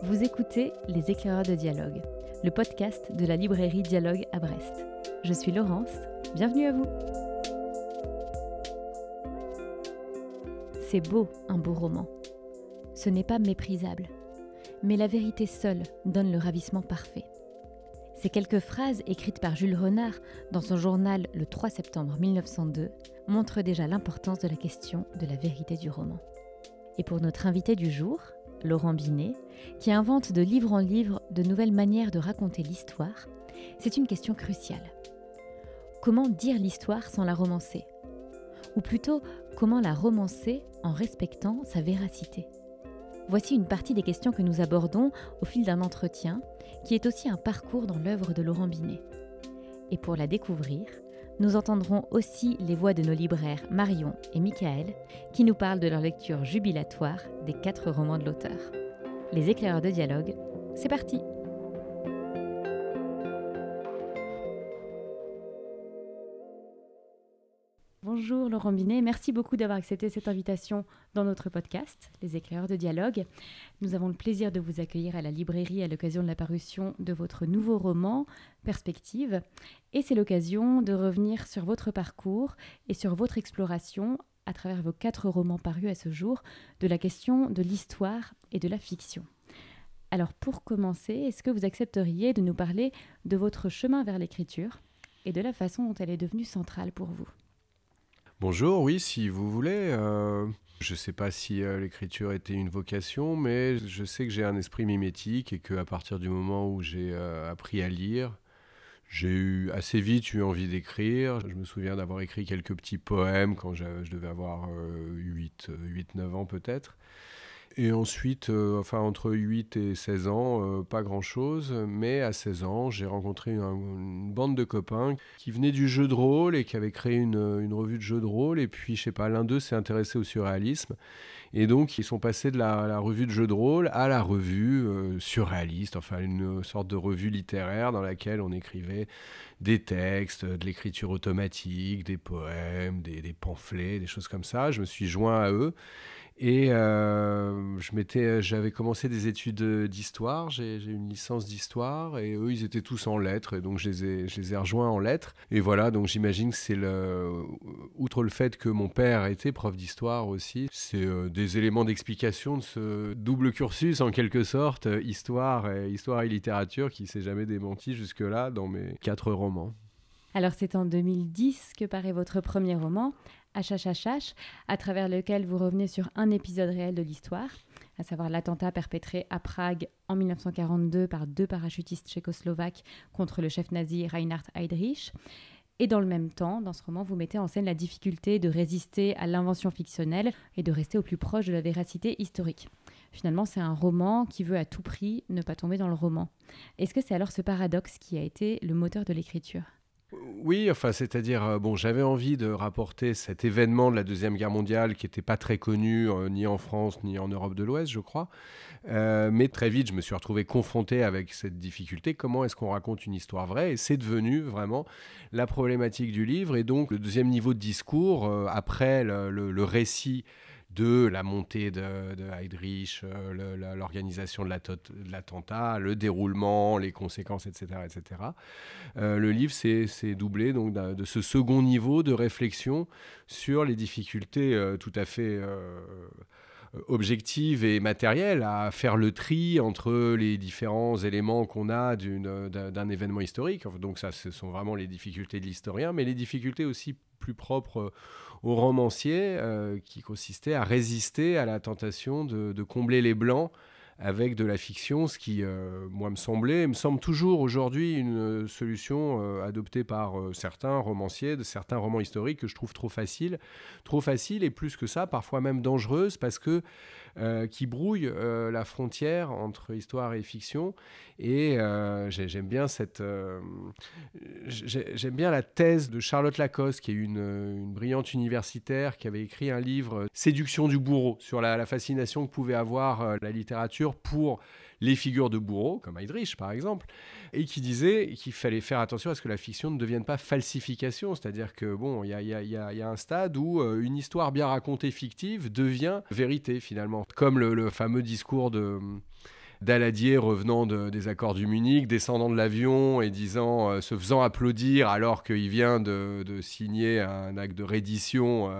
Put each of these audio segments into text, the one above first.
Vous écoutez Les Éclaireurs de Dialogue, le podcast de la librairie Dialogue à Brest. Je suis Laurence, bienvenue à vous. C'est beau, un beau roman. Ce n'est pas méprisable, mais la vérité seule donne le ravissement parfait. Ces quelques phrases écrites par Jules Renard dans son journal le 3 septembre 1902 montrent déjà l'importance de la question de la vérité du roman. Et pour notre invité du jour, Laurent Binet, qui invente de livre en livre de nouvelles manières de raconter l'histoire, c'est une question cruciale. Comment dire l'histoire sans la romancer ? Ou plutôt, comment la romancer en respectant sa véracité ? Voici une partie des questions que nous abordons au fil d'un entretien, qui est aussi un parcours dans l'œuvre de Laurent Binet. Et pour la découvrir, nous entendrons aussi les voix de nos libraires Marion et Michael, qui nous parlent de leur lecture jubilatoire des 4 romans de l'auteur. Les Éclaireurs de Dialogue, c'est parti! Bonjour Laurent Binet, merci beaucoup d'avoir accepté cette invitation dans notre podcast, Les Éclaireurs de Dialogue. Nous avons le plaisir de vous accueillir à la librairie à l'occasion de la parution de votre nouveau roman, Perspective. Et c'est l'occasion de revenir sur votre parcours et sur votre exploration, à travers vos 4 romans parus à ce jour, de la question de l'histoire et de la fiction. Alors pour commencer, est-ce que vous accepteriez de nous parler de votre chemin vers l'écriture et de la façon dont elle est devenue centrale pour vous ? Bonjour, oui, si vous voulez. Je ne sais pas si l'écriture était une vocation, mais je sais que j'ai un esprit mimétique et qu'à partir du moment où j'ai appris à lire, j'ai assez vite eu envie d'écrire. Je me souviens d'avoir écrit quelques petits poèmes quand je devais avoir 8-9 ans peut-être. Et ensuite, entre 8 et 16 ans, pas grand-chose. Mais à 16 ans, j'ai rencontré une bande de copains qui venaient du jeu de rôle et qui avaient créé une revue de jeux de rôle. Et puis, je sais pas, l'un d'eux s'est intéressé au surréalisme. Et donc, ils sont passés de la revue de jeux de rôle à la revue surréaliste, enfin une sorte de revue littéraire dans laquelle on écrivait des textes, de l'écriture automatique, des poèmes, des pamphlets, des choses comme ça. Je me suis joint à eux. Et j'avais commencé des études d'histoire, j'ai une licence d'histoire, et eux, ils étaient tous en lettres, et donc je les ai rejoints en lettres. Et voilà, donc j'imagine que c'est outre le fait que mon père était prof d'histoire aussi, c'est des éléments d'explication de ce double cursus, en quelque sorte, histoire et littérature, qui ne s'est jamais démenti jusque-là dans mes 4 romans. Alors c'est en 2010 que paraît votre premier roman, HHHH, à travers lequel vous revenez sur un épisode réel de l'histoire, à savoir l'attentat perpétré à Prague en 1942 par 2 parachutistes tchécoslovaques contre le chef nazi Reinhard Heydrich. Et dans le même temps, dans ce roman, vous mettez en scène la difficulté de résister à l'invention fictionnelle et de rester au plus proche de la véracité historique. Finalement, c'est un roman qui veut à tout prix ne pas tomber dans le roman. Est-ce que c'est alors ce paradoxe qui a été le moteur de l'écriture ? Oui, c'est-à-dire, j'avais envie de rapporter cet événement de la Deuxième Guerre mondiale qui n'était pas très connu ni en France ni en Europe de l'Ouest, je crois. Mais très vite, je me suis retrouvé confronté avec cette difficulté. Comment est-ce qu'on raconte une histoire vraie ? Et c'est devenu vraiment la problématique du livre. Et donc, le deuxième niveau de discours, après le récit de la montée de Heydrich, l'organisation de l'attentat, le déroulement, les conséquences, etc. etc. Le livre s'est doublé donc, de ce second niveau de réflexion sur les difficultés tout à fait objectives et matérielles à faire le tri entre les différents éléments qu'on a d'un événement historique. Donc ça, ce sont vraiment les difficultés de l'historien, mais les difficultés aussi plus propres au romancier qui consistait à résister à la tentation de combler les blancs avec de la fiction, ce qui, me semble toujours aujourd'hui une solution adoptée par certains romanciers, de certains romans historiques que je trouve trop facile et plus que ça, parfois même dangereuse, parce que qui brouille la frontière entre histoire et fiction. Et j'aime bien j'aime bien la thèse de Charlotte Lacoste, qui est une brillante universitaire qui avait écrit un livre, Séduction du bourreau, sur la fascination que pouvait avoir la littérature pour les figures de bourreaux, comme Heydrich par exemple, et qui disait qu'il fallait faire attention à ce que la fiction ne devienne pas falsification, c'est-à-dire que il y a un stade où une histoire bien racontée fictive devient vérité finalement, comme le fameux discours Daladier revenant des accords du Munich, descendant de l'avion et se faisant applaudir alors qu'il vient de signer un acte de reddition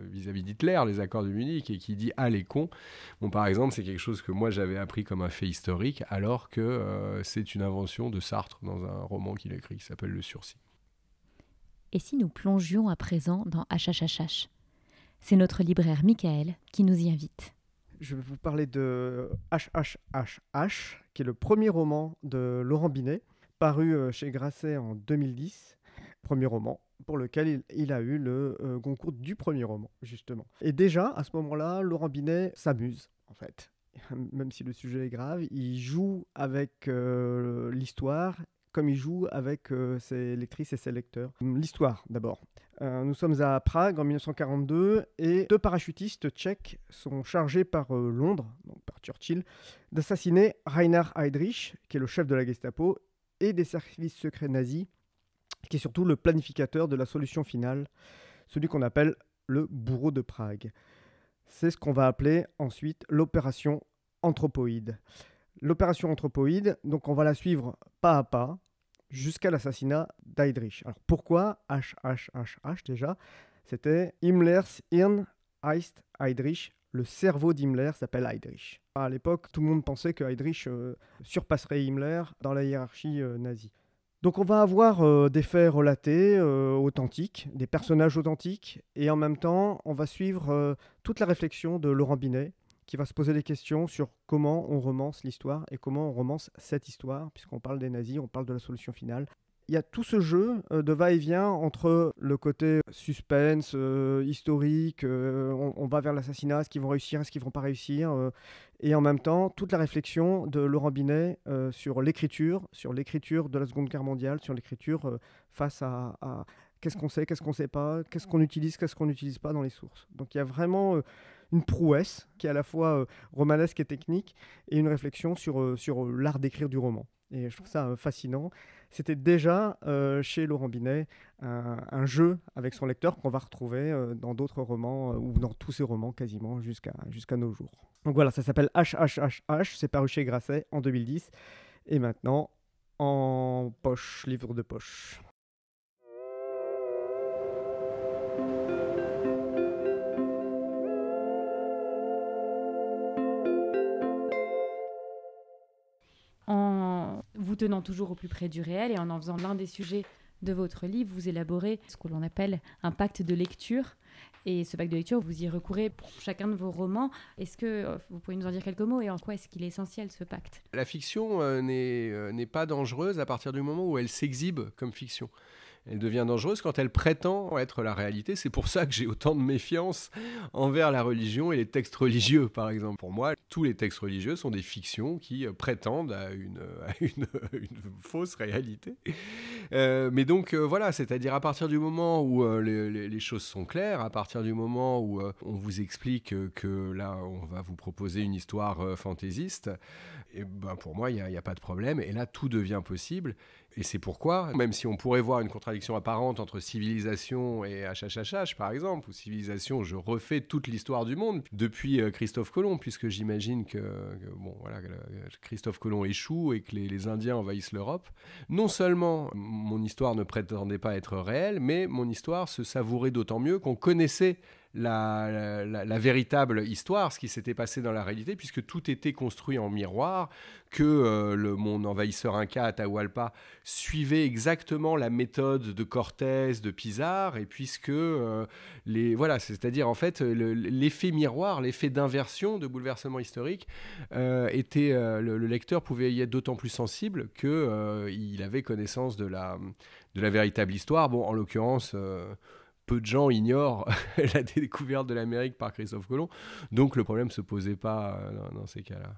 vis-à-vis d'Hitler, les accords du Munich, et qui dit « Ah, les cons ». Bon, par exemple, c'est quelque chose que moi j'avais appris comme un fait historique, alors que c'est une invention de Sartre dans un roman qu'il a écrit qui s'appelle Le Sursis. Et si nous plongions à présent dans HHHH ? C'est notre libraire Michael qui nous y invite. Je vais vous parler de HHHH, qui est le premier roman de Laurent Binet, paru chez Grasset en 2010. Premier roman pour lequel il a eu le concours du premier roman, justement. Et déjà, à ce moment-là, Laurent Binet s'amuse, en fait. Même si le sujet est grave, il joue avec l'histoire, comme il joue avec ses lectrices et ses lecteurs. L'histoire, d'abord. Nous sommes à Prague en 1942 et 2 parachutistes tchèques sont chargés par Londres, donc par Churchill, d'assassiner Reinhard Heydrich, qui est le chef de la Gestapo, et des services secrets nazis, qui est surtout le planificateur de la solution finale, celui qu'on appelle le bourreau de Prague. C'est ce qu'on va appeler ensuite l'opération Anthropoïde. L'opération Anthropoïde, donc on va la suivre pas à pas, jusqu'à l'assassinat d'Heydrich. Alors pourquoi HHHH déjà ? C'était Himmlers Hirn heißt Heydrich. Le cerveau d'Himmler s'appelle Heydrich. À l'époque, tout le monde pensait que Heydrich surpasserait Himmler dans la hiérarchie nazie. Donc on va avoir des faits relatés, authentiques, des personnages authentiques, et en même temps, on va suivre toute la réflexion de Laurent Binet, qui va se poser des questions sur comment on romance l'histoire et comment on romance cette histoire, puisqu'on parle des nazis, on parle de la solution finale. Il y a tout ce jeu de va-et-vient entre le côté suspense, historique, on va vers l'assassinat, est-ce qu'ils vont réussir, est-ce qu'ils ne vont pas réussir, et en même temps, toute la réflexion de Laurent Binet sur l'écriture de la Seconde Guerre mondiale, sur l'écriture face à qu'est-ce qu'on sait, qu'est-ce qu'on ne sait pas, qu'est-ce qu'on utilise, qu'est-ce qu'on n'utilise pas dans les sources. Donc il y a vraiment une prouesse qui est à la fois romanesque et technique, et une réflexion sur l'art d'écrire du roman. Et je trouve ça fascinant. C'était déjà chez Laurent Binet un jeu avec son lecteur qu'on va retrouver dans d'autres romans, ou dans tous ses romans quasiment jusqu'à nos jours. Donc voilà, ça s'appelle HHHH, c'est paru chez Grasset en 2010, et maintenant en poche, livre de poche. En vous tenant toujours au plus près du réel et en faisant l'un des sujets de votre livre, vous élaborez ce que l'on appelle un pacte de lecture. Et ce pacte de lecture, vous y recourez pour chacun de vos romans. Est-ce que vous pouvez nous en dire quelques mots et en quoi est-ce qu'il est essentiel, ce pacte ? La fiction n'est pas dangereuse à partir du moment où elle s'exhibe comme fiction. Elle devient dangereuse quand elle prétend être la réalité. C'est pour ça que j'ai autant de méfiance envers la religion et les textes religieux, par exemple. Pour moi, tous les textes religieux sont des fictions qui prétendent à une fausse réalité. Mais donc, voilà, c'est-à-dire à partir du moment où les choses sont claires, à partir du moment où on vous explique que là, on va vous proposer une histoire fantaisiste, et ben, pour moi, il n'y a pas de problème. Et là, tout devient possible. Et c'est pourquoi, même si on pourrait voir une contradiction apparente entre civilisation et HHHH, par exemple, ou civilisation, je refais toute l'histoire du monde depuis Christophe Colomb, puisque j'imagine que Christophe Colomb échoue et que les Indiens envahissent l'Europe. Non seulement mon histoire ne prétendait pas être réelle, mais mon histoire se savourait d'autant mieux qu'on connaissait la véritable histoire, ce qui s'était passé dans la réalité, puisque tout était construit en miroir, que mon envahisseur inca Atahualpa suivait exactement la méthode de Cortés, de Pizarre, et puisque c'est-à-dire en fait l'effet miroir, l'effet d'inversion, de bouleversement historique, était le lecteur pouvait y être d'autant plus sensible que il avait connaissance de la véritable histoire. Bon, en l'occurrence. Peu de gens ignorent la découverte de l'Amérique par Christophe Colomb, donc le problème ne se posait pas dans ces cas-là.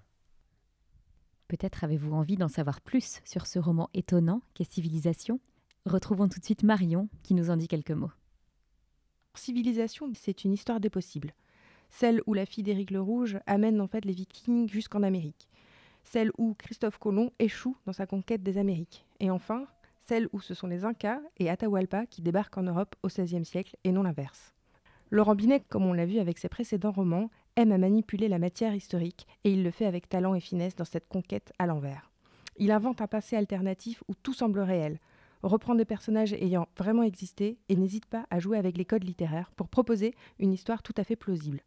Peut-être avez-vous envie d'en savoir plus sur ce roman étonnant qu'est Civilisation ? Retrouvons tout de suite Marion qui nous en dit quelques mots. Civilisation, c'est une histoire des possibles. Celle où la fille d'Éric le Rouge amène en fait les Vikings jusqu'en Amérique. Celle où Christophe Colomb échoue dans sa conquête des Amériques. Et enfin, celle où ce sont les Incas et Atahualpa qui débarquent en Europe au XVIe siècle et non l'inverse. Laurent Binet, comme on l'a vu avec ses précédents romans, aime à manipuler la matière historique et il le fait avec talent et finesse dans cette conquête à l'envers. Il invente un passé alternatif où tout semble réel, reprend des personnages ayant vraiment existé et n'hésite pas à jouer avec les codes littéraires pour proposer une histoire tout à fait plausible.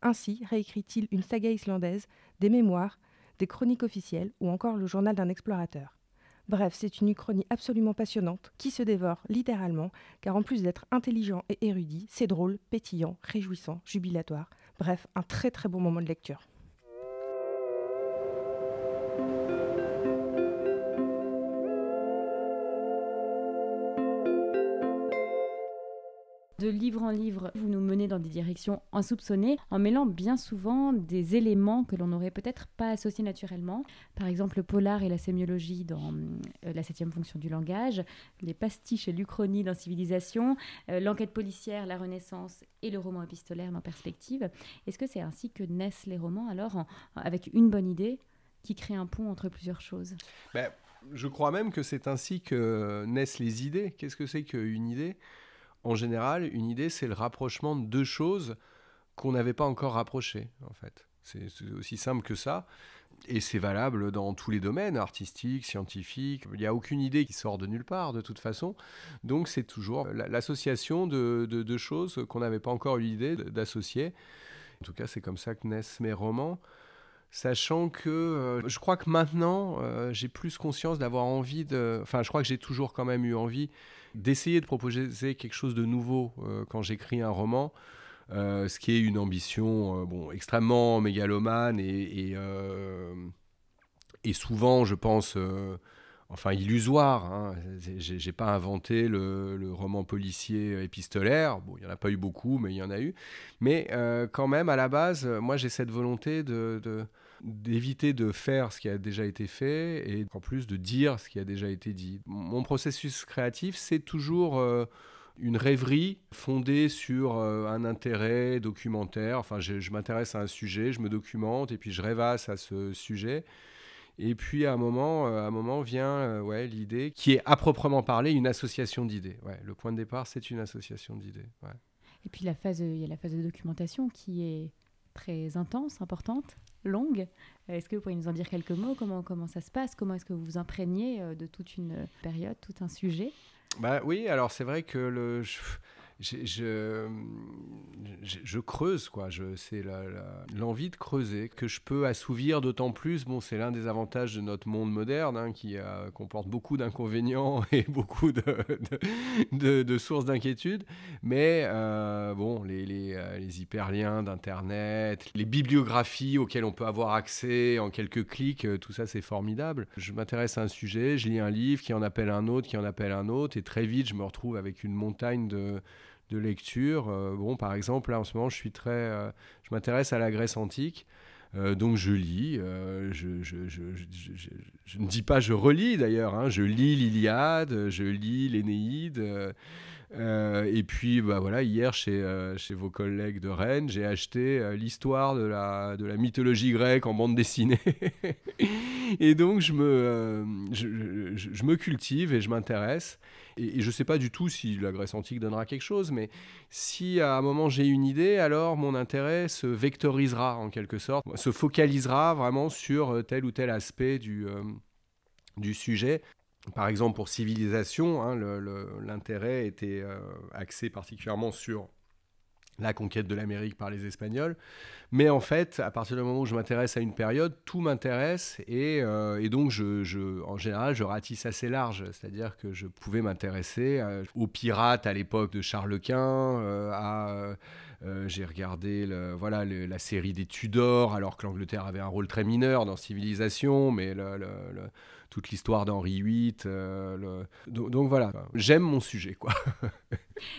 Ainsi réécrit-il une saga islandaise, des mémoires, des chroniques officielles ou encore le journal d'un explorateur. Bref, c'est une uchronie absolument passionnante qui se dévore littéralement, car en plus d'être intelligent et érudit, c'est drôle, pétillant, réjouissant, jubilatoire. Bref, un très très bon moment de lecture. De livre en livre, vous nous menez dans des directions insoupçonnées en mêlant bien souvent des éléments que l'on n'aurait peut-être pas associés naturellement. Par exemple, le polar et la sémiologie dans la 7e fonction du langage, les pastiches et l'uchronie dans Civilisation, l'enquête policière, la Renaissance et le roman épistolaire dans Perspective. Est-ce que c'est ainsi que naissent les romans, alors, avec une bonne idée qui crée un pont entre plusieurs choses ? Je crois même que c'est ainsi que naissent les idées. Qu'est-ce que c'est qu'une idée ? En général, une idée, c'est le rapprochement de deux choses qu'on n'avait pas encore rapprochées, en fait. C'est aussi simple que ça. Et c'est valable dans tous les domaines, artistiques, scientifiques. Il n'y a aucune idée qui sort de nulle part, de toute façon. Donc, c'est toujours l'association de choses qu'on n'avait pas encore eu l'idée d'associer. En tout cas, c'est comme ça que naissent mes romans. Sachant que je crois que maintenant, j'ai plus conscience d'avoir envie de... Enfin, je crois que j'ai toujours quand même eu envie d'essayer de proposer quelque chose de nouveau quand j'écris un roman, ce qui est une ambition extrêmement mégalomane et souvent, je pense, illusoire. Hein. J'ai pas inventé le roman policier épistolaire. Bon, il n'y en a pas eu beaucoup, mais il y en a eu. Mais quand même, à la base, moi, j'ai cette volonté d'éviter de faire ce qui a déjà été fait et en plus de dire ce qui a déjà été dit. Mon processus créatif, c'est toujours une rêverie fondée sur un intérêt documentaire. Enfin, je m'intéresse à un sujet, je me documente et puis je rêvasse à ce sujet. Et puis à un moment vient l'idée qui est à proprement parler une association d'idées. Ouais, le point de départ, c'est une association d'idées. Ouais. Et puis il y a la phase de documentation qui est très intense, importante, longue. Est-ce que vous pourriez nous en dire quelques mots ? Comment ça se passe ? Comment est-ce que vous vous imprégnez de toute une période, tout un sujet ? Oui, alors c'est vrai que je creuse, quoi. C'est l'envie de creuser que je peux assouvir d'autant plus. Bon, c'est l'un des avantages de notre monde moderne qui comporte beaucoup d'inconvénients et beaucoup de sources d'inquiétude. Mais les hyperliens d'Internet, les bibliographies auxquelles on peut avoir accès en quelques clics, tout ça, c'est formidable. Je m'intéresse à un sujet, je lis un livre qui en appelle un autre, et très vite, je me retrouve avec une montagne de lecture. Par exemple, là, en ce moment, je m'intéresse à la Grèce antique. Donc, je lis. Je ne dis pas je relis, d'ailleurs. Hein, je lis l'Iliade, je lis l'Énéide. Et puis, hier, chez vos collègues de Rennes, j'ai acheté l'histoire de la mythologie grecque en bande dessinée. Et donc, je me cultive et je m'intéresse. Et je ne sais pas du tout si la Grèce antique donnera quelque chose, mais si à un moment j'ai une idée, alors mon intérêt se vectorisera en quelque sorte, se focalisera vraiment sur tel ou tel aspect du sujet. Par exemple, pour Civilisation, l'intérêt était axé particulièrement sur la conquête de l'Amérique par les Espagnols. Mais en fait, à partir du moment où je m'intéresse à une période, tout m'intéresse et donc, en général, je ratisse assez large. C'est-à-dire que je pouvais m'intéresser aux pirates à l'époque de Charles Quint, j'ai regardé la série des Tudors, alors que l'Angleterre avait un rôle très mineur dans Civilisation, mais toute l'histoire d'Henri VIII. Donc voilà, j'aime mon sujet, quoi.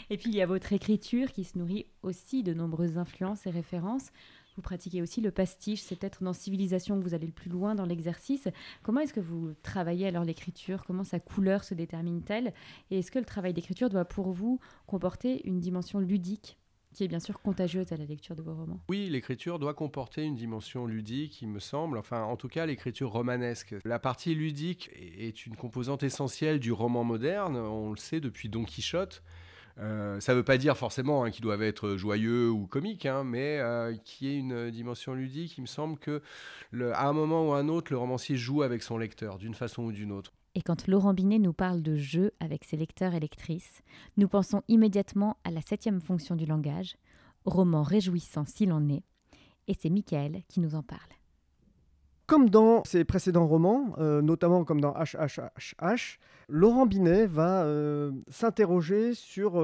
Et puis il y a votre écriture qui se nourrit aussi de nombreuses influences et références. Vous pratiquez aussi le pastiche, c'est peut-être dans Civilisation que vous allez le plus loin dans l'exercice. Comment est-ce que vous travaillez alors l'écriture ? Comment sa couleur se détermine-t-elle ? Et est-ce que le travail d'écriture doit pour vous comporter une dimension ludique qui est bien sûr contagieuse à la lecture de vos romans? Oui, l'écriture doit comporter une dimension ludique, il me semble. Enfin, en tout cas, l'écriture romanesque. La partie ludique est une composante essentielle du roman moderne. On le sait depuis Don Quichotte. Ça ne veut pas dire forcément qu'ils doivent être joyeux ou comiques, mais qu'il y ait une dimension ludique. Il me semble que, à un moment ou à un autre, le romancier joue avec son lecteur, d'une façon ou d'une autre. Et quand Laurent Binet nous parle de jeu avec ses lecteurs et lectrices, nous pensons immédiatement à la 7e fonction du langage, roman réjouissant s'il en est, et c'est Michael qui nous en parle. Comme dans ses précédents romans, notamment comme dans HHHH, Laurent Binet va s'interroger sur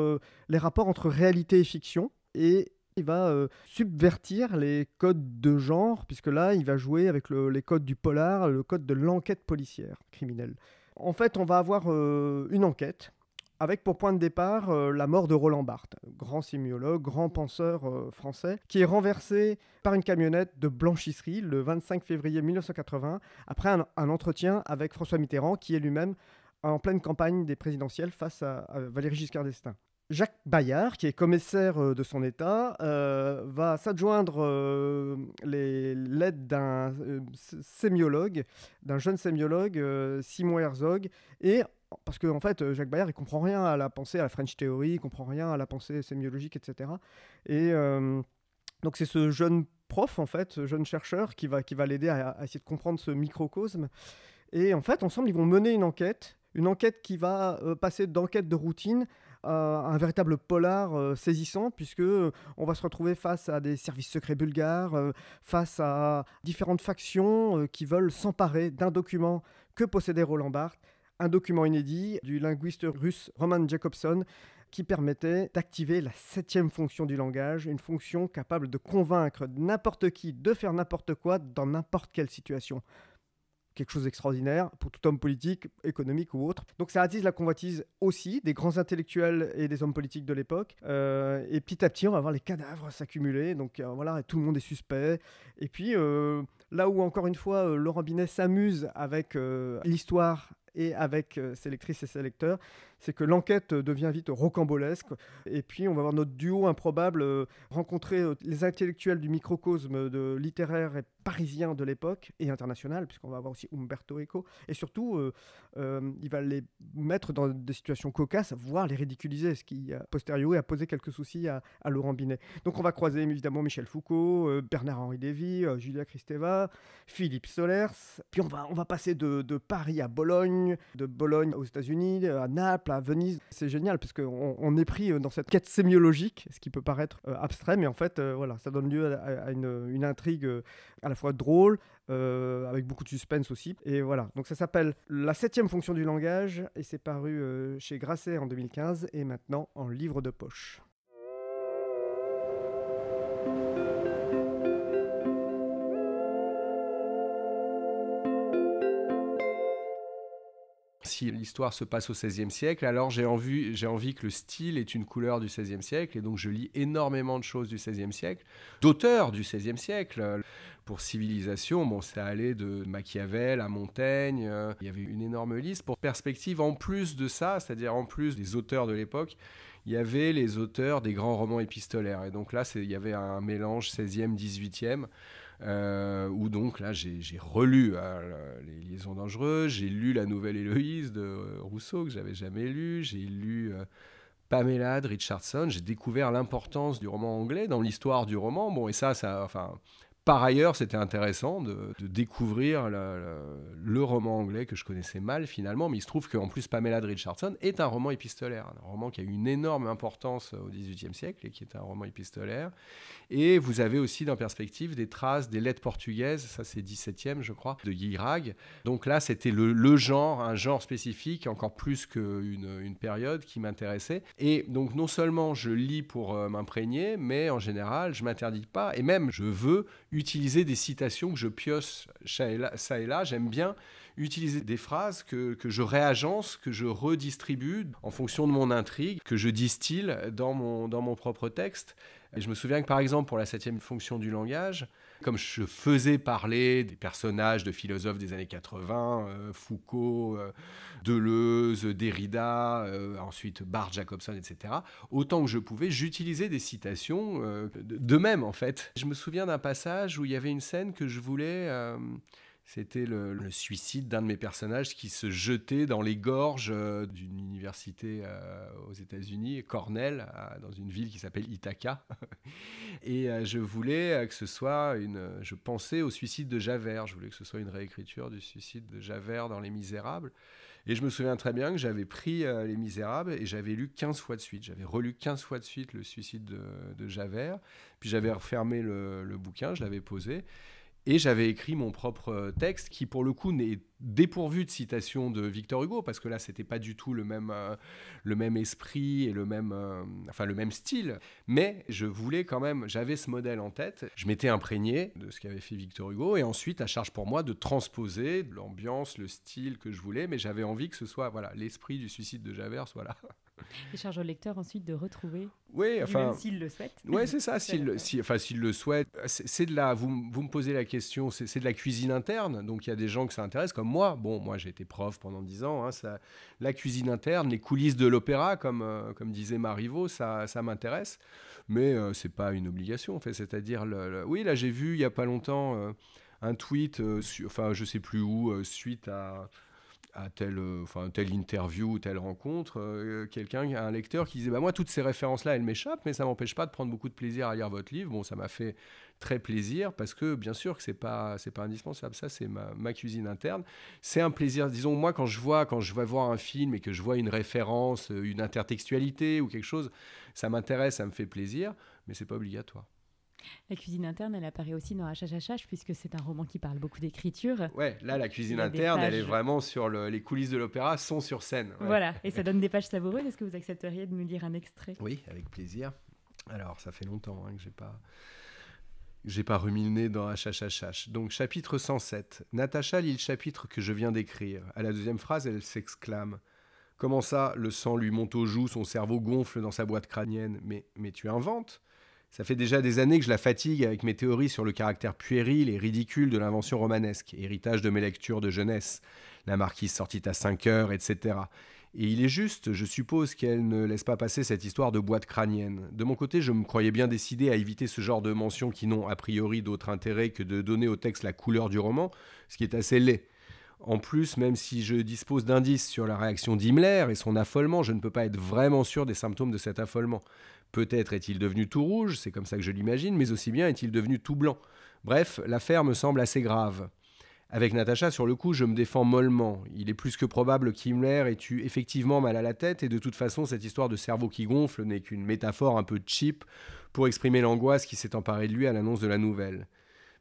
les rapports entre réalité et fiction, et il va subvertir les codes de genre, puisque là, il va jouer avec les codes du polar, le code de l'enquête policière criminelle. En fait, on va avoir une enquête avec pour point de départ la mort de Roland Barthes, grand sémiologue, grand penseur français, qui est renversé par une camionnette de blanchisserie le 25 février 1980, après un entretien avec François Mitterrand, qui est lui-même en pleine campagne des présidentielles face à Valéry Giscard d'Estaing. Jacques Bayard, qui est commissaire de son État, va s'adjoindre les lettres d'un sémiologue, d'un jeune sémiologue, Simon Herzog, et parce qu'en fait, Jacques Bayard, il ne comprend rien à la pensée, à la French Theory, il ne comprend rien à la pensée sémiologique, etc. Et donc c'est ce jeune prof, en fait, ce jeune chercheur qui va l'aider à essayer de comprendre ce microcosme. Et en fait, ensemble, ils vont mener une enquête qui va passer d'enquête de routine à un véritable polar saisissant, puisque on va se retrouver face à des services secrets bulgares, face à différentes factions qui veulent s'emparer d'un document que possédait Roland Barthes, un document inédit du linguiste russe Roman Jakobson qui permettait d'activer la 7e fonction du langage, une fonction capable de convaincre n'importe qui de faire n'importe quoi dans n'importe quelle situation. Quelque chose d'extraordinaire pour tout homme politique, économique ou autre. Donc ça attise la convoitise aussi des grands intellectuels et des hommes politiques de l'époque. Et petit à petit, on va voir les cadavres s'accumuler. Donc voilà, et tout le monde est suspect. Et puis, là où encore une fois, Laurent Binet s'amuse avec l'histoire et avec ses lectrices et ses lecteurs, c'est que l'enquête devient vite rocambolesque. Et puis, on va voir notre duo improbable rencontrer les intellectuels du microcosme littéraire et parisien de l'époque et international, puisqu'on va avoir aussi Umberto Eco. Et surtout, il va les mettre dans des situations cocasses, voire les ridiculiser, ce qui, a posteriori, a posé quelques soucis à Laurent Binet. Donc, on va croiser évidemment Michel Foucault, Bernard-Henri Lévy, Julia Kristeva, Philippe Solers. Puis, on va passer de Paris à Bologne, de Bologne aux États-Unis, à Naples, à Venise. C'est génial parce qu'on est pris dans cette quête sémiologique, ce qui peut paraître abstrait, mais en fait, voilà, ça donne lieu à une intrigue à la fois drôle, avec beaucoup de suspense aussi. Et voilà, donc ça s'appelle La 7e fonction du langage et c'est paru chez Grasset en 2015 et maintenant en livre de poche. Si l'histoire se passe au XVIe siècle, alors j'ai envie que le style est une couleur du XVIe siècle, et donc je lis énormément de choses du XVIe siècle, d'auteurs du XVIe siècle. Pour Civilisation, bon, ça allait de Machiavel à Montaigne, il y avait une énorme liste. Pour Perspective, en plus de ça, c'est-à-dire en plus des auteurs de l'époque, il y avait les auteurs des grands romans épistolaires. Et donc là, il y avait un mélange 16e, 18e, où donc là, j'ai relu Les Liaisons dangereuses, j'ai lu La Nouvelle Héloïse de Rousseau, que j'avais jamais lu, j'ai lu Pamela de Richardson, j'ai découvert l'importance du roman anglais dans l'histoire du roman. Bon, et par ailleurs, c'était intéressant de découvrir le roman anglais que je connaissais mal finalement, mais il se trouve qu'en plus Pamela de Richardson est un roman épistolaire, un roman qui a eu une énorme importance au XVIIIe siècle et qui est un roman épistolaire. Et vous avez aussi dans Perspective des traces des lettres portugaises, ça c'est 17e je crois, de Guirag. Donc là c'était le genre, un genre spécifique, encore plus qu'une période qui m'intéressait. Et donc non seulement je lis pour m'imprégner, mais en général je ne m'interdis pas, et même je veux utiliser des citations que je pioche ça et là. J'aime bien utiliser des phrases que je réagence, que je redistribue en fonction de mon intrigue, que je distille dans mon propre texte. Et je me souviens que par exemple pour la 7e fonction du langage, comme je faisais parler des personnages de philosophes des années 80, Foucault, Deleuze, Derrida, ensuite Barthes, Jacobson, etc., autant que je pouvais, j'utilisais des citations d'eux-mêmes en fait. Je me souviens d'un passage où il y avait une scène que je voulais C'était le suicide d'un de mes personnages qui se jetait dans les gorges d'une université aux États-Unis, Cornell, dans une ville qui s'appelle Ithaca. Et je voulais que ce soit je pensais au suicide de Javert. Je voulais que ce soit une réécriture du suicide de Javert dans Les Misérables. Et je me souviens très bien que j'avais pris Les Misérables et j'avais lu 15 fois de suite. J'avais relu 15 fois de suite le suicide de Javert. Puis j'avais refermé le bouquin, je l'avais posé. Et j'avais écrit mon propre texte qui, pour le coup, n'est dépourvu de citations de Victor Hugo, parce que là, c'était pas du tout le même esprit et le même style. Mais je voulais quand même, j'avais ce modèle en tête, je m'étais imprégné de ce qu'avait fait Victor Hugo, et ensuite, à charge pour moi de transposer l'ambiance, le style que je voulais, mais j'avais envie que ce soit, voilà, l'esprit du suicide de Javert soit là. Et charge au lecteur ensuite de retrouver, oui, même s'il le souhaite. Oui, c'est ça, s'il le souhaite. C'est de la, vous me posez la question, c'est de la cuisine interne, donc il y a des gens que ça intéresse, comme moi. Bon, moi j'ai été prof pendant 10 ans, la cuisine interne, les coulisses de l'opéra, comme disait Marivaux, ça m'intéresse, mais c'est pas une obligation, en fait. C'est-à-dire, oui, là j'ai vu il y a pas longtemps un tweet, je sais plus où, suite à telle interview ou telle rencontre, un lecteur qui disait moi toutes ces références-là elles m'échappent, mais ça m'empêche pas de prendre beaucoup de plaisir à lire votre livre. Bon, ça m'a fait très plaisir parce que bien sûr que c'est pas indispensable, ça c'est ma cuisine interne, c'est un plaisir. Disons, moi quand je vais voir un film et que je vois une référence, une intertextualité ou quelque chose, ça m'intéresse, ça me fait plaisir, mais c'est pas obligatoire. La cuisine interne, elle apparaît aussi dans HHH, puisque c'est un roman qui parle beaucoup d'écriture. Ouais, là, la cuisine interne, elle est vraiment sur les coulisses de l'opéra, sont sur scène. Ouais. Voilà, et ça donne des pages savoureuses. Est-ce que vous accepteriez de nous lire un extrait ? Oui, avec plaisir. Alors, ça fait longtemps que j'ai pas remis le nez dans HHH. Donc, chapitre 107. Natacha lit le chapitre que je viens d'écrire. À la deuxième phrase, elle s'exclame. Comment ça, le sang lui monte aux joues, son cerveau gonfle dans sa boîte crânienne. Mais tu inventes ? Ça fait déjà des années que je la fatigue avec mes théories sur le caractère puéril et ridicule de l'invention romanesque, héritage de mes lectures de jeunesse, la marquise sortit à 5 heures, etc. Et il est juste, je suppose, qu'elle ne laisse pas passer cette histoire de boîte crânienne. De mon côté, je me croyais bien décidé à éviter ce genre de mentions qui n'ont a priori d'autre intérêt que de donner au texte la couleur du roman, ce qui est assez laid. En plus, même si je dispose d'indices sur la réaction d'Himmler et son affolement, je ne peux pas être vraiment sûr des symptômes de cet affolement. Peut-être est-il devenu tout rouge, c'est comme ça que je l'imagine, mais aussi bien est-il devenu tout blanc. Bref, l'affaire me semble assez grave. Avec Natacha, sur le coup, je me défends mollement. Il est plus que probable qu'Himmler ait eu effectivement mal à la tête, et de toute façon, cette histoire de cerveau qui gonfle n'est qu'une métaphore un peu cheap pour exprimer l'angoisse qui s'est emparée de lui à l'annonce de la nouvelle.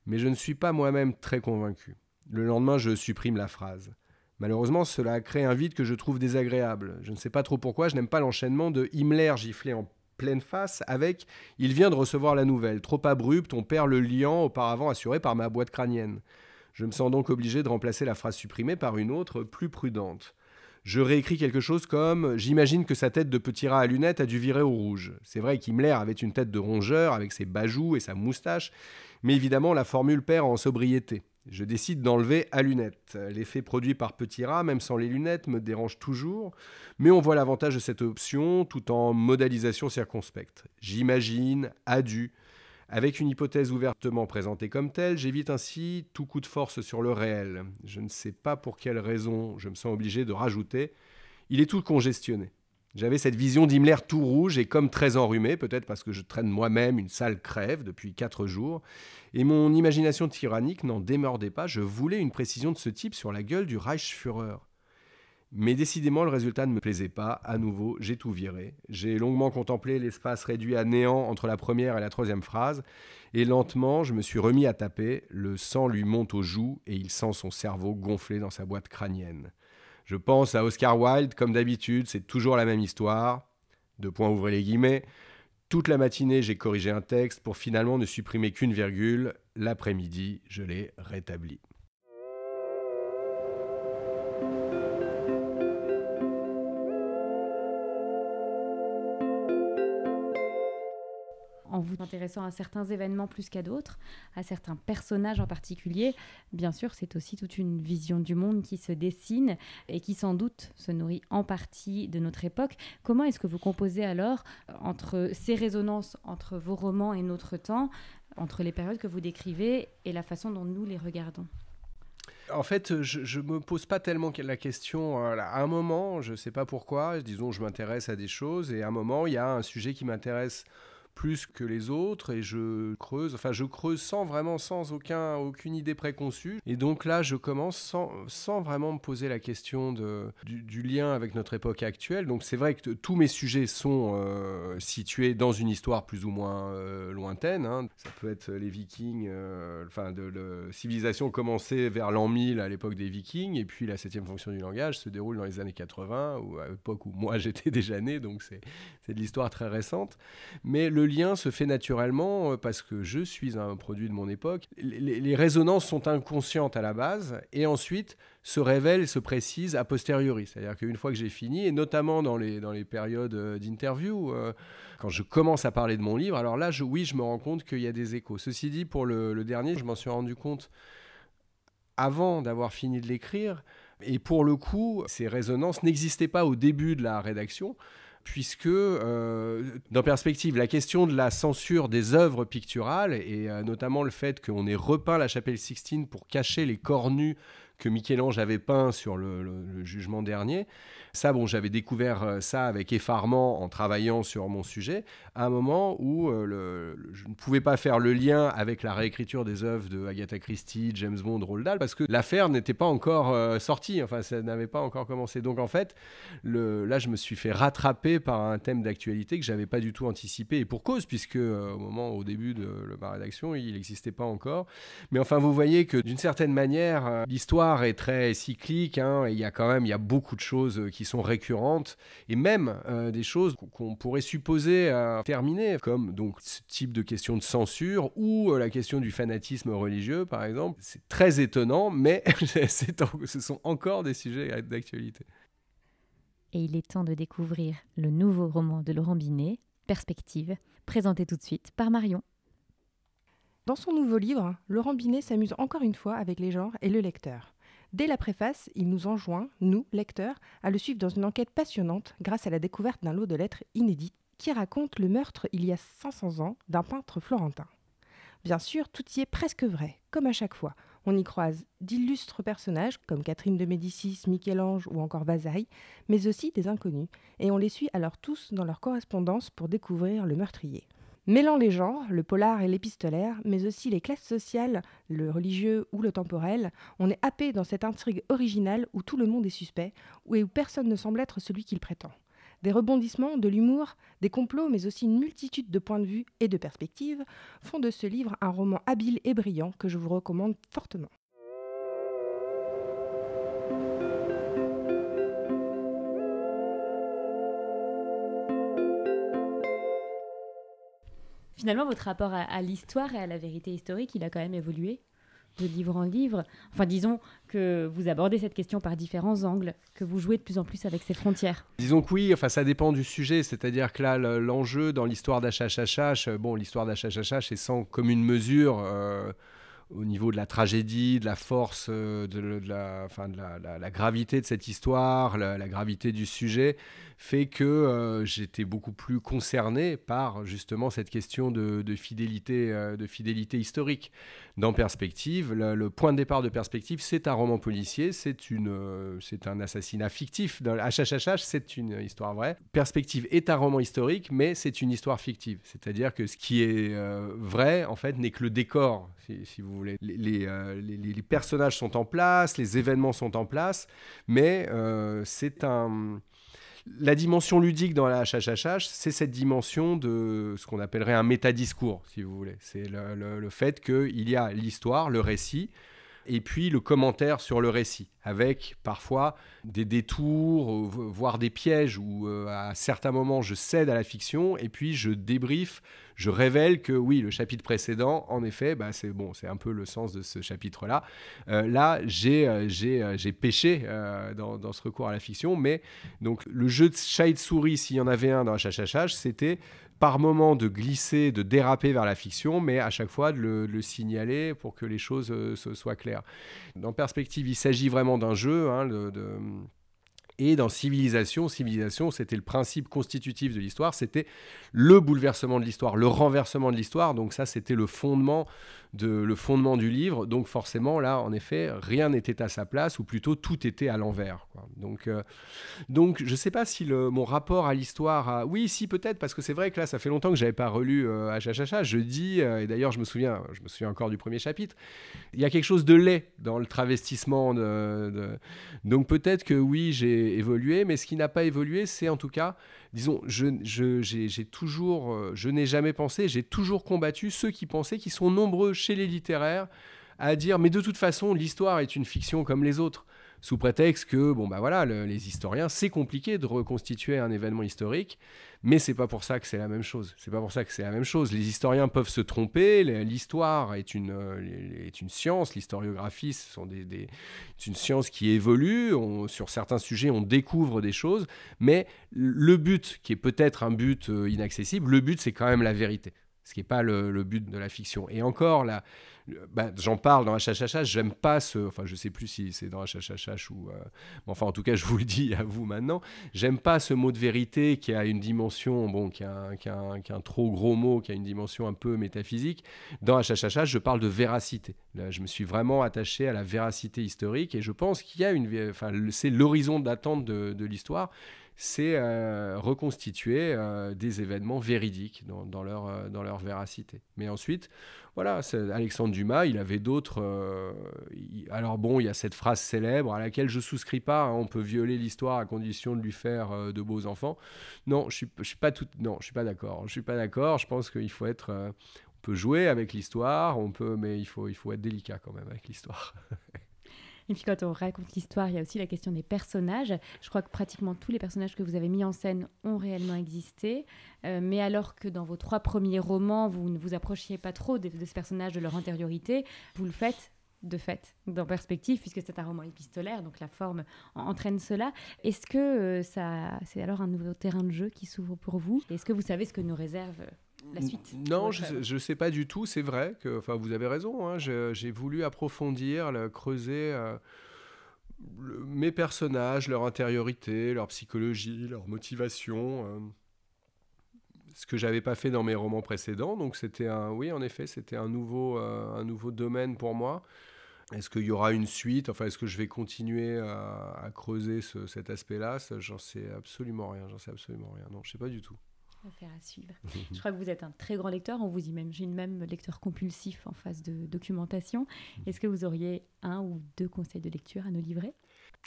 Mais je ne suis pas moi-même très convaincu. Le lendemain, je supprime la phrase. Malheureusement, cela crée un vide que je trouve désagréable. Je ne sais pas trop pourquoi, je n'aime pas l'enchaînement de Himmler giflé en pleine face avec « Il vient de recevoir la nouvelle, trop abrupte, on perd le liant auparavant assuré par ma boîte crânienne. » Je me sens donc obligé de remplacer la phrase supprimée par une autre, plus prudente. Je réécris quelque chose comme « J'imagine que sa tête de petit rat à lunettes a dû virer au rouge. » C'est vrai qu'Himmler avait une tête de rongeur avec ses bajoux et sa moustache, mais évidemment la formule perd en sobriété. Je décide d'enlever à lunettes. L'effet produit par petit rat, même sans les lunettes, me dérange toujours, mais on voit l'avantage de cette option tout en modalisation circonspecte. J'imagine, a dû. Avec une hypothèse ouvertement présentée comme telle, j'évite ainsi tout coup de force sur le réel. Je ne sais pas pour quelle raison je me sens obligé de rajouter. Il est tout congestionné. J'avais cette vision d'Himmler tout rouge et comme très enrhumé, peut-être parce que je traîne moi-même une sale crève depuis 4 jours, et mon imagination tyrannique n'en démordait pas, je voulais une précision de ce type sur la gueule du Reichsführer. Mais décidément, le résultat ne me plaisait pas. À nouveau, j'ai tout viré. J'ai longuement contemplé l'espace réduit à néant entre la première et la troisième phrase, et lentement, je me suis remis à taper. Le sang lui monte aux joues et il sent son cerveau gonfler dans sa boîte crânienne. Je pense à Oscar Wilde, comme d'habitude, c'est toujours la même histoire. Ouvrez les guillemets. Toute la matinée, j'ai corrigé un texte pour finalement ne supprimer qu'une virgule. L'après-midi, je l'ai rétabli. En vous intéressant à certains événements plus qu'à d'autres, à certains personnages en particulier, bien sûr, c'est aussi toute une vision du monde qui se dessine et qui sans doute se nourrit en partie de notre époque. Comment est-ce que vous composez alors entre ces résonances entre vos romans et notre temps, entre les périodes que vous décrivez et la façon dont nous les regardons ? En fait, je me pose pas tellement la question. À un moment, je sais pas pourquoi, disons, je m'intéresse à des choses et à un moment, il y a un sujet qui m'intéresse plus que les autres et je creuse sans aucune idée préconçue. Et donc là, je commence sans vraiment me poser la question du lien avec notre époque actuelle. Donc c'est vrai que tous mes sujets sont situés dans une histoire plus ou moins lointaine. Hein. Ça peut être les Vikings, la civilisation commençait vers l'an 1000 à l'époque des Vikings, et puis la 7e fonction du langage se déroule dans les années 80, ou à l'époque où moi j'étais déjà né, donc c'est de l'histoire très récente. Mais le lien se fait naturellement parce que je suis un produit de mon époque. Les résonances sont inconscientes à la base et ensuite se révèlent et se précisent a posteriori. C'est-à-dire qu'une fois que j'ai fini, et notamment dans les périodes d'interview, quand je commence à parler de mon livre, alors là, je me rends compte qu'il y a des échos. Ceci dit, pour le dernier, je m'en suis rendu compte avant d'avoir fini de l'écrire. Et pour le coup, ces résonances n'existaient pas au début de la rédaction, puisque, dans Perspective, la question de la censure des œuvres picturales, et notamment le fait qu'on ait repeint la chapelle Sixtine pour cacher les corps nus que Michel-Ange avait peints sur le jugement dernier, ça, j'avais découvert ça avec effarement en travaillant sur mon sujet, à un moment où je ne pouvais pas faire le lien avec la réécriture des œuvres de Agatha Christie, James Bond, Roald Dahl, parce que l'affaire n'était pas encore sortie, enfin ça n'avait pas encore commencé. Donc en fait, là je me suis fait rattraper par un thème d'actualité que j'avais pas du tout anticipé, et pour cause, puisque au début de ma rédaction, il n'existait pas encore. Mais enfin, vous voyez que d'une certaine manière, l'histoire est très cyclique, hein, et il y a beaucoup de choses qui sont récurrentes, et même des choses qu'on pourrait supposer terminées, comme donc ce type de question de censure ou la question du fanatisme religieux, par exemple. C'est très étonnant, mais ce sont encore des sujets d'actualité. Et il est temps de découvrir le nouveau roman de Laurent Binet, Perspective, présenté tout de suite par Marion. Dans son nouveau livre, Laurent Binet s'amuse encore une fois avec les genres et le lecteur. Dès la préface, il nous enjoint, nous, lecteurs, à le suivre dans une enquête passionnante grâce à la découverte d'un lot de lettres inédites qui raconte le meurtre il y a 500 ans d'un peintre florentin. Bien sûr, tout y est presque vrai, comme à chaque fois. On y croise d'illustres personnages comme Catherine de Médicis, Michel-Ange ou encore Vazaille, mais aussi des inconnus, et on les suit alors tous dans leur correspondance pour découvrir le meurtrier. Mêlant les genres, le polar et l'épistolaire, mais aussi les classes sociales, le religieux ou le temporel, on est happé dans cette intrigue originale où tout le monde est suspect, et où personne ne semble être celui qu'il prétend. Des rebondissements, de l'humour, des complots, mais aussi une multitude de points de vue et de perspectives font de ce livre un roman habile et brillant que je vous recommande fortement. Finalement, votre rapport à l'histoire et à la vérité historique, il a quand même évolué de livre en livre. Enfin, disons que vous abordez cette question par différents angles, que vous jouez de plus en plus avec ces frontières. Disons que oui, ça dépend du sujet. C'est-à-dire que là, l'enjeu dans l'histoire d'HHHH, l'histoire d'HHHH est sans commune mesure au niveau de la tragédie, de la force, de la gravité de cette histoire, la gravité du sujet, fait que j'étais beaucoup plus concerné par justement cette question de fidélité historique. Dans Perspective, le point de départ de Perspective, c'est un roman policier, c'est un assassinat fictif. Dans HHHH, c'est une histoire vraie. Perspective est un roman historique, mais c'est une histoire fictive. C'est-à-dire que ce qui est vrai, en fait, n'est que le décor, si vous voulez. Les personnages sont en place, les événements sont en place, mais la dimension ludique dans la HHHH, c'est cette dimension de ce qu'on appellerait un métadiscours, si vous voulez. C'est le fait qu'il y a l'histoire, le récit, et puis le commentaire sur le récit, avec parfois des détours, voire des pièges, où à certains moments je cède à la fiction, et puis je débriefe, je révèle que oui, le chapitre précédent, en effet, c'est un peu le sens de ce chapitre-là. Là, j'ai péché dans ce recours à la fiction, mais donc le jeu de chat et de souris, s'il y en avait un dans HHHH, c'était par moment de glisser, de déraper vers la fiction, mais à chaque fois de le signaler pour que les choses soient claires. Dans Perspective, il s'agit vraiment d'un jeu, Et dans Civilisation, c'était le principe constitutif de l'histoire, c'était le bouleversement de l'histoire, le renversement de l'histoire. Donc ça, c'était le fondement du livre. Donc forcément, là, en effet, rien n'était à sa place, ou plutôt tout était à l'envers, quoi. Donc je ne sais pas si mon rapport à l'histoire... Oui, si, peut-être, parce que c'est vrai que là, ça fait longtemps que je n'avais pas relu HHH. Je dis, et d'ailleurs, je me souviens encore du premier chapitre, il y a quelque chose de laid dans le travestissement. Donc peut-être que oui, j'ai évolué, mais ce qui n'a pas évolué, c'est en tout cas, disons, je n'ai jamais pensé, j'ai toujours combattu ceux qui pensaient, qui sont nombreux chez les littéraires, à dire, mais de toute façon, l'histoire est une fiction comme les autres. Sous prétexte que, les historiens, c'est compliqué de reconstituer un événement historique, mais c'est pas pour ça que c'est la même chose. Les historiens peuvent se tromper, l'histoire est une science, l'historiographie, c'est une science qui évolue, sur certains sujets, on découvre des choses, mais le but, qui est peut-être un but inaccessible, le but, c'est quand même la vérité. Ce qui n'est pas le but de la fiction. Et encore, là, j'en parle dans HHH, j'aime pas je sais plus si c'est dans HHH ou... en tout cas, je vous le dis à vous maintenant, j'aime pas ce mot de vérité qui a une dimension, qui a un trop gros mot, qui a une dimension un peu métaphysique. Dans HHH, je parle de véracité. Là, je me suis vraiment attaché à la véracité historique, et je pense qu'il y a c'est l'horizon d'attente de l'histoire, c'est reconstituer des événements véridiques dans leur véracité. Mais ensuite, voilà, Alexandre Dumas, il avait d'autres... il y a cette phrase célèbre à laquelle je ne souscris pas, hein, on peut violer l'histoire à condition de lui faire de beaux enfants. Non, je suis pas d'accord. Je pense qu'il faut être... on peut jouer avec l'histoire, mais il faut être délicat quand même avec l'histoire. Et puis quand on raconte l'histoire, il y a aussi la question des personnages. Je crois que pratiquement tous les personnages que vous avez mis en scène ont réellement existé. Mais alors que dans vos 3 premiers romans, vous ne vous approchiez pas trop de ces personnages, de leur intériorité, vous le faites de fait, dans perspective, puisque c'est un roman épistolaire, donc la forme entraîne cela. Est-ce que c'est alors un nouveau terrain de jeu qui s'ouvre pour vous ? Est-ce que vous savez ce que nous réserve la suite? Non, je ne sais pas du tout. C'est vrai que, vous avez raison, hein, j'ai voulu approfondir, creuser mes personnages, leur intériorité, leur psychologie, leur motivation, ce que je n'avais pas fait dans mes romans précédents. Donc c'était un nouveau domaine pour moi. Est-ce qu'il y aura une suite ? Est-ce que je vais continuer à creuser cet aspect-là ? J'en sais absolument rien. Non, je ne sais pas du tout. Affaire à suivre. Je crois que vous êtes un très grand lecteur, on vous imagine même lecteur compulsif en phase de documentation. Est-ce que vous auriez 1 ou 2 conseils de lecture à nous livrer ?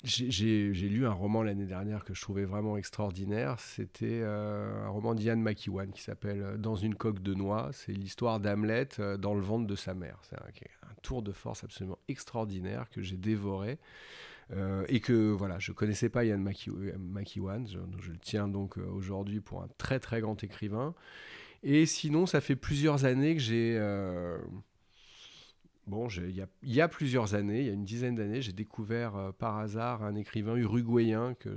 J'ai lu un roman l'année dernière que je trouvais vraiment extraordinaire. C'était un roman d'Ian McEwan qui s'appelle « Dans une coque de noix ». C'est l'histoire d'Hamlet dans le ventre de sa mère. C'est un tour de force absolument extraordinaire que j'ai dévoré. Et que je ne connaissais pas Ian McEwan, je le tiens donc aujourd'hui pour un très très grand écrivain. Et sinon, ça fait plusieurs années que j'ai... il y a plusieurs années, il y a une dizaine d'années, j'ai découvert par hasard un écrivain uruguayen que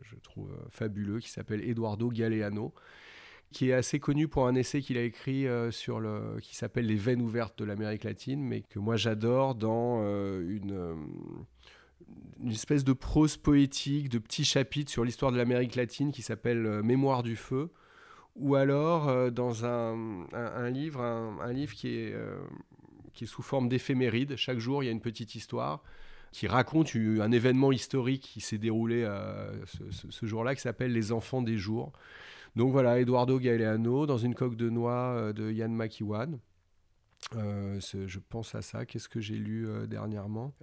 je trouve fabuleux, qui s'appelle Eduardo Galeano, qui est assez connu pour un essai qu'il a écrit qui s'appelle « Les veines ouvertes de l'Amérique latine », mais que moi j'adore dans une espèce de prose poétique, de petits chapitres sur l'histoire de l'Amérique latine qui s'appelle « Mémoire du feu », ou alors dans un livre qui est sous forme d'éphéméride. Chaque jour, il y a une petite histoire qui raconte un événement historique qui s'est déroulé ce jour-là, qui s'appelle « Les enfants des jours ». Donc voilà, Eduardo Galeano, Dans une coque de noix de Ian McEwan. Je pense à ça. Qu'est-ce que j'ai lu dernièrement ?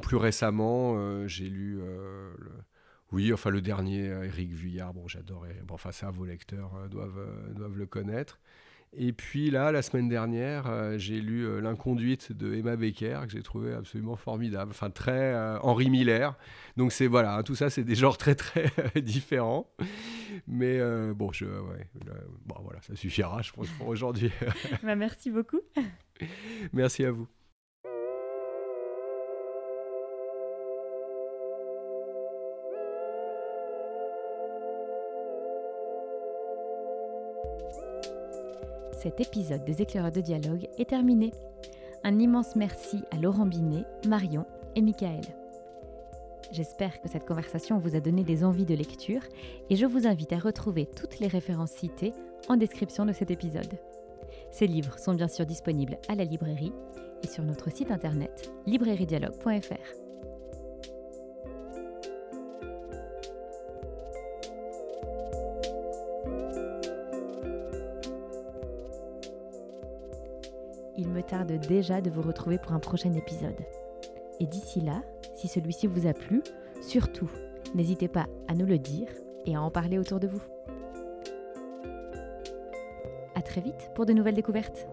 Plus récemment, j'ai lu le dernier Éric Vuillard. J'adorais. Ça, vos lecteurs doivent le connaître. Et puis là, la semaine dernière, j'ai lu L'Inconduite de Emma Becker, que j'ai trouvé absolument formidable. Très Henri Miller. Donc tout ça, c'est des genres très très différents. Mais ça suffira, je pense, pour aujourd'hui. Merci beaucoup. Merci à vous. Cet épisode des Éclaireurs de dialogue est terminé. Un immense merci à Laurent Binet, Marion et Michael. J'espère que cette conversation vous a donné des envies de lecture et je vous invite à retrouver toutes les références citées en description de cet épisode. Ces livres sont bien sûr disponibles à la librairie et sur notre site internet librairiedialogue.fr. Il me tarde déjà de vous retrouver pour un prochain épisode. Et d'ici là, si celui-ci vous a plu, surtout, n'hésitez pas à nous le dire et à en parler autour de vous. À très vite pour de nouvelles découvertes.